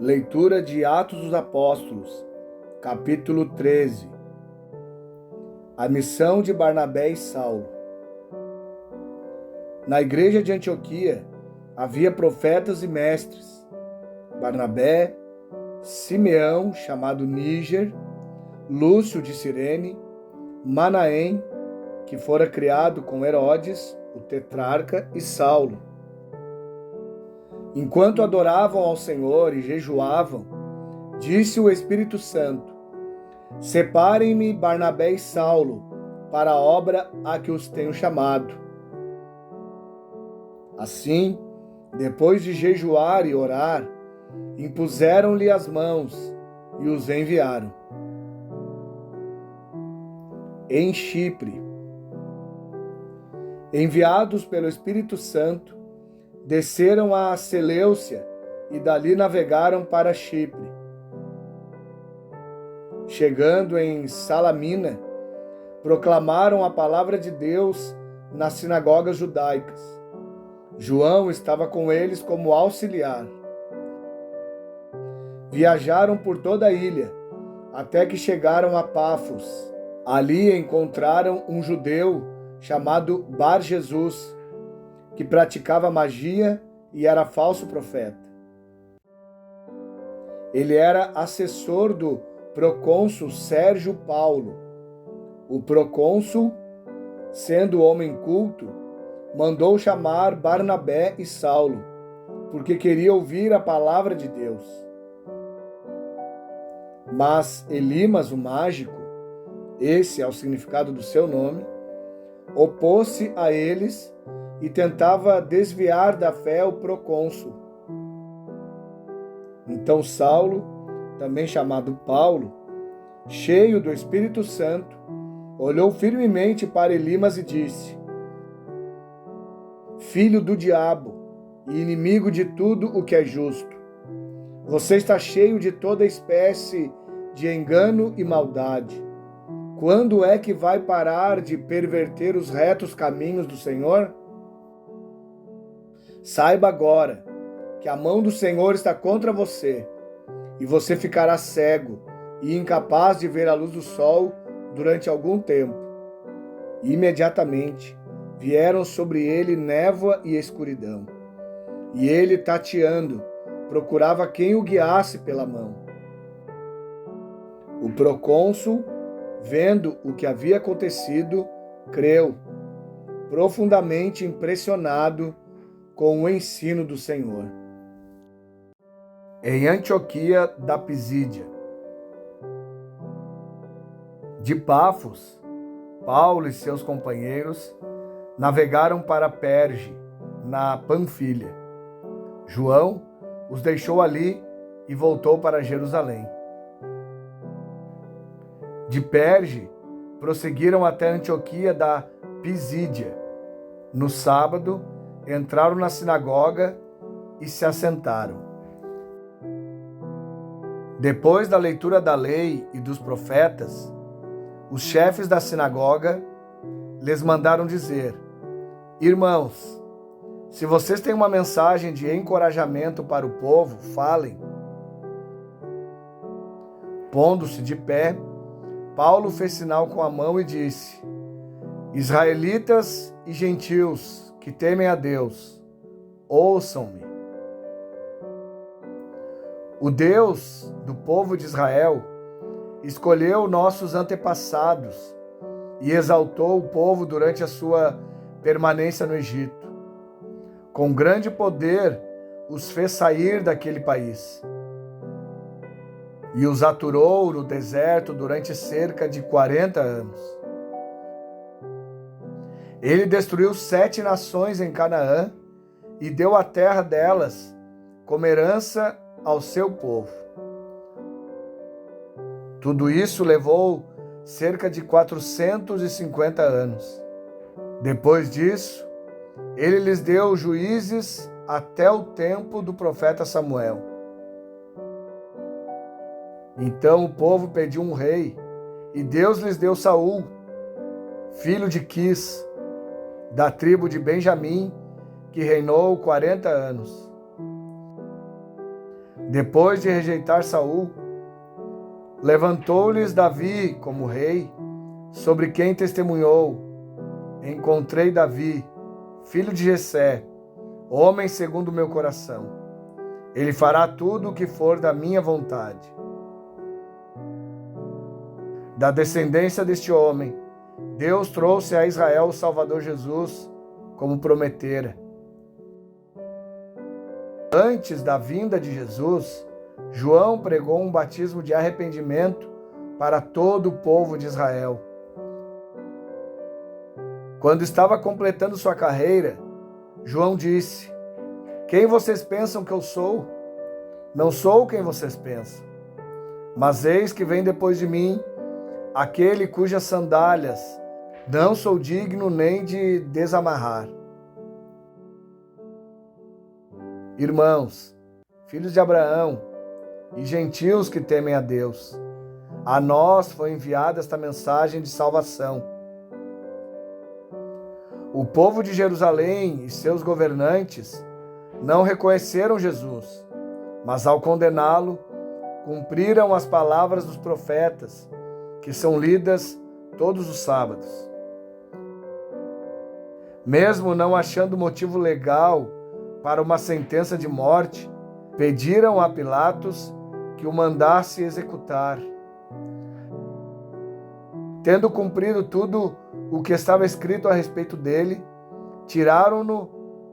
Leitura de Atos dos Apóstolos, capítulo 13. A missão de Barnabé e Saulo. Na igreja de Antioquia havia profetas e mestres: Barnabé, Simeão, chamado Níger, Lúcio de Cirene, Manaém, que fora criado com Herodes, o tetrarca, e Saulo. Enquanto adoravam ao Senhor e jejuavam, disse o Espírito Santo: Separem-me Barnabé e Saulo para a obra a que os tenho chamado. Assim, depois de jejuar e orar, impuseram-lhe as mãos e os enviaram. Em Chipre, enviados pelo Espírito Santo, desceram a Seleucia e dali navegaram para Chipre. Chegando em Salamina, proclamaram a palavra de Deus nas sinagogas judaicas. João estava com eles como auxiliar. Viajaram por toda a ilha, até que chegaram a Pafos. Ali encontraram um judeu chamado Bar-Jesus, que praticava magia e era falso profeta. Ele era assessor do procônsul Sérgio Paulo. O procônsul, sendo homem culto, mandou chamar Barnabé e Saulo, porque queria ouvir a palavra de Deus. Mas Elimas, o mágico, esse é o significado do seu nome, opôs-se a eles e tentava desviar da fé o procônsul. Então Saulo, também chamado Paulo, cheio do Espírito Santo, olhou firmemente para Elimas e disse: Filho do diabo e inimigo de tudo o que é justo, você está cheio de toda espécie de engano e maldade. Quando é que vai parar de perverter os retos caminhos do Senhor? Saiba agora que a mão do Senhor está contra você, e você ficará cego e incapaz de ver a luz do sol durante algum tempo. Imediatamente vieram sobre ele névoa e escuridão, e ele, tateando, procurava quem o guiasse pela mão. O procônsul, vendo o que havia acontecido, creu, profundamente impressionado com o ensino do Senhor. Em Antioquia da Pisídia. De Pafos, Paulo e seus companheiros navegaram para Perge, na Panfilha. João os deixou ali e voltou para Jerusalém. De Perge, prosseguiram até Antioquia da Pisídia. No sábado, entraram na sinagoga e se assentaram. Depois da leitura da lei e dos profetas, os chefes da sinagoga lhes mandaram dizer: Irmãos, se vocês têm uma mensagem de encorajamento para o povo, falem. Pondo-se de pé, Paulo fez sinal com a mão e disse: Israelitas e gentios que temem a Deus, ouçam-me. O Deus do povo de Israel escolheu nossos antepassados e exaltou o povo durante a sua permanência no Egito. Com grande poder os fez sair daquele país e os aturou no deserto durante cerca de 40 anos. Ele destruiu 7 nações em Canaã e deu a terra delas como herança ao seu povo. Tudo isso levou cerca de 450 anos. Depois disso, ele lhes deu juízes até o tempo do profeta Samuel. Então o povo pediu um rei, e Deus lhes deu Saul, filho de Quis, da tribo de Benjamim, que reinou 40 anos. Depois de rejeitar Saul, levantou-lhes Davi como rei, sobre quem testemunhou: encontrei Davi, filho de Jessé, homem segundo o meu coração. Ele fará tudo o que for da minha vontade. Da descendência deste homem, Deus trouxe a Israel o Salvador Jesus, como prometera. Antes da vinda de Jesus, João pregou um batismo de arrependimento para todo o povo de Israel. Quando estava completando sua carreira, João disse: quem vocês pensam que eu sou? Não sou quem vocês pensam, mas eis que vem depois de mim aquele cujas sandálias não sou digno nem de desamarrar. Irmãos, filhos de Abraão e gentios que temem a Deus, a nós foi enviada esta mensagem de salvação. O povo de Jerusalém e seus governantes não reconheceram Jesus, mas ao condená-lo, cumpriram as palavras dos profetas, que são lidas todos os sábados. Mesmo não achando motivo legal para uma sentença de morte, pediram a Pilatos que o mandasse executar. Tendo cumprido tudo o que estava escrito a respeito dele, tiraram-no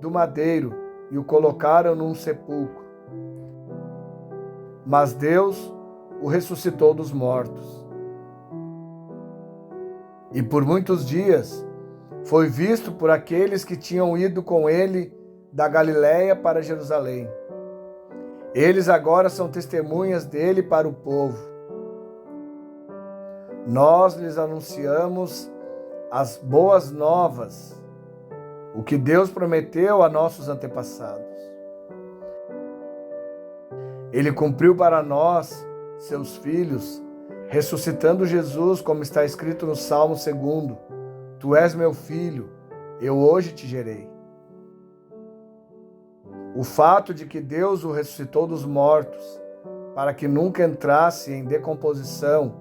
do madeiro e o colocaram num sepulcro. Mas Deus o ressuscitou dos mortos. E por muitos dias foi visto por aqueles que tinham ido com ele da Galiléia para Jerusalém. Eles agora são testemunhas dele para o povo. Nós lhes anunciamos as boas novas, o que Deus prometeu a nossos antepassados. Ele cumpriu para nós, seus filhos, ressuscitando Jesus, como está escrito no Salmo 2: Tu és meu filho, eu hoje te gerei. O fato de que Deus o ressuscitou dos mortos, para que nunca entrasse em decomposição,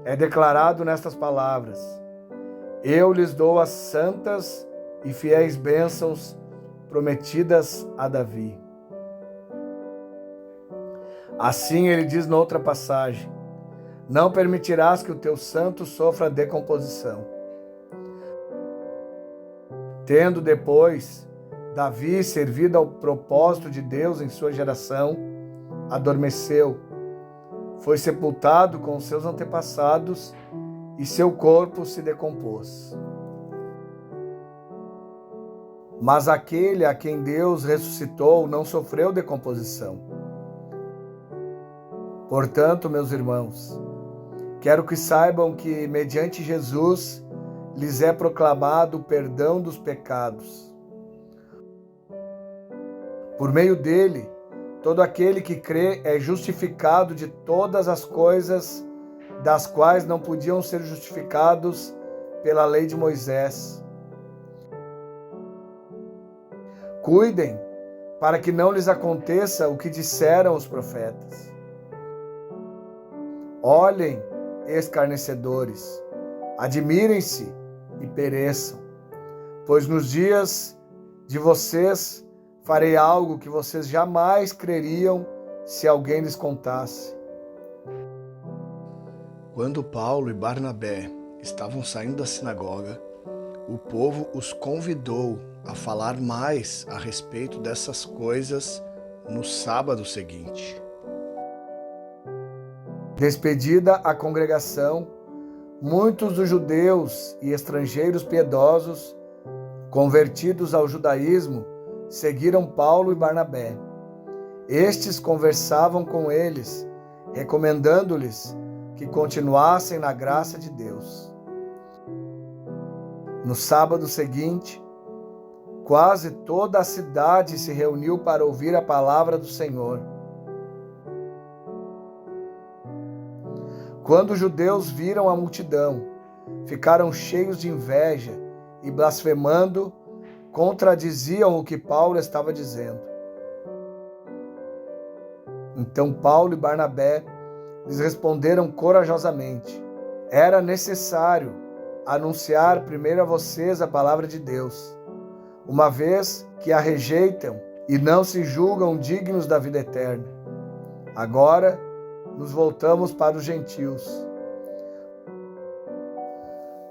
é declarado nestas palavras: Eu lhes dou as santas e fiéis bênçãos prometidas a Davi. Assim ele diz noutra passagem: Não permitirás que o teu santo sofra decomposição. Tendo depois Davi servido ao propósito de Deus em sua geração, adormeceu, foi sepultado com os seus antepassados e seu corpo se decompôs. Mas aquele a quem Deus ressuscitou não sofreu decomposição. Portanto, meus irmãos, quero que saibam que, mediante Jesus, lhes é proclamado o perdão dos pecados. Por meio dele, todo aquele que crê é justificado de todas as coisas das quais não podiam ser justificados pela lei de Moisés. Cuidem para que não lhes aconteça o que disseram os profetas. Olhem, escarnecedores, admirem-se e pereçam, pois nos dias de vocês farei algo que vocês jamais creriam se alguém lhes contasse. Quando Paulo e Barnabé estavam saindo da sinagoga, o povo os convidou a falar mais a respeito dessas coisas no sábado seguinte. Despedida a congregação, muitos dos judeus e estrangeiros piedosos, convertidos ao judaísmo, seguiram Paulo e Barnabé. Estes conversavam com eles, recomendando-lhes que continuassem na graça de Deus. No sábado seguinte, quase toda a cidade se reuniu para ouvir a palavra do Senhor. Quando os judeus viram a multidão, ficaram cheios de inveja e, blasfemando, contradiziam o que Paulo estava dizendo. Então Paulo e Barnabé lhes responderam corajosamente: era necessário anunciar primeiro a vocês a palavra de Deus, uma vez que a rejeitam e não se julgam dignos da vida eterna. Agora nos voltamos para os gentios.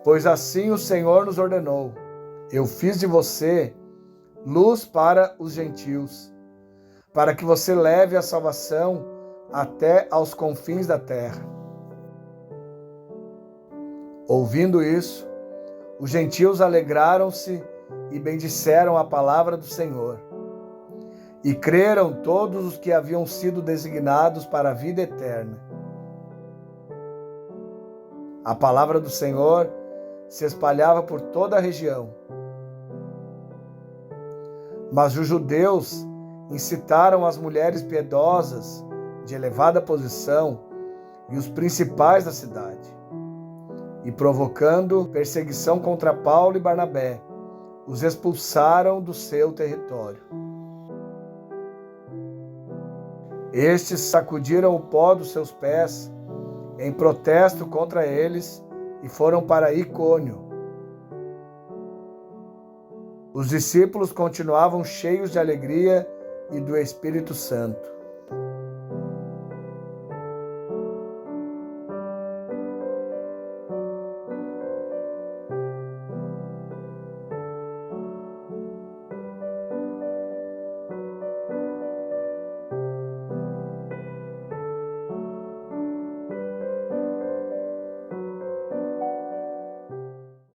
Pois assim o Senhor nos ordenou: eu fiz de você luz para os gentios, para que você leve a salvação até aos confins da terra. Ouvindo isso, os gentios alegraram-se e bendisseram a palavra do Senhor. E creram todos os que haviam sido designados para a vida eterna. A palavra do Senhor se espalhava por toda a região. Mas os judeus incitaram as mulheres piedosas de elevada posição e os principais da cidade, e provocando perseguição contra Paulo e Barnabé, os expulsaram do seu território. Estes sacudiram o pó dos seus pés em protesto contra eles e foram para Icônio. Os discípulos continuavam cheios de alegria e do Espírito Santo.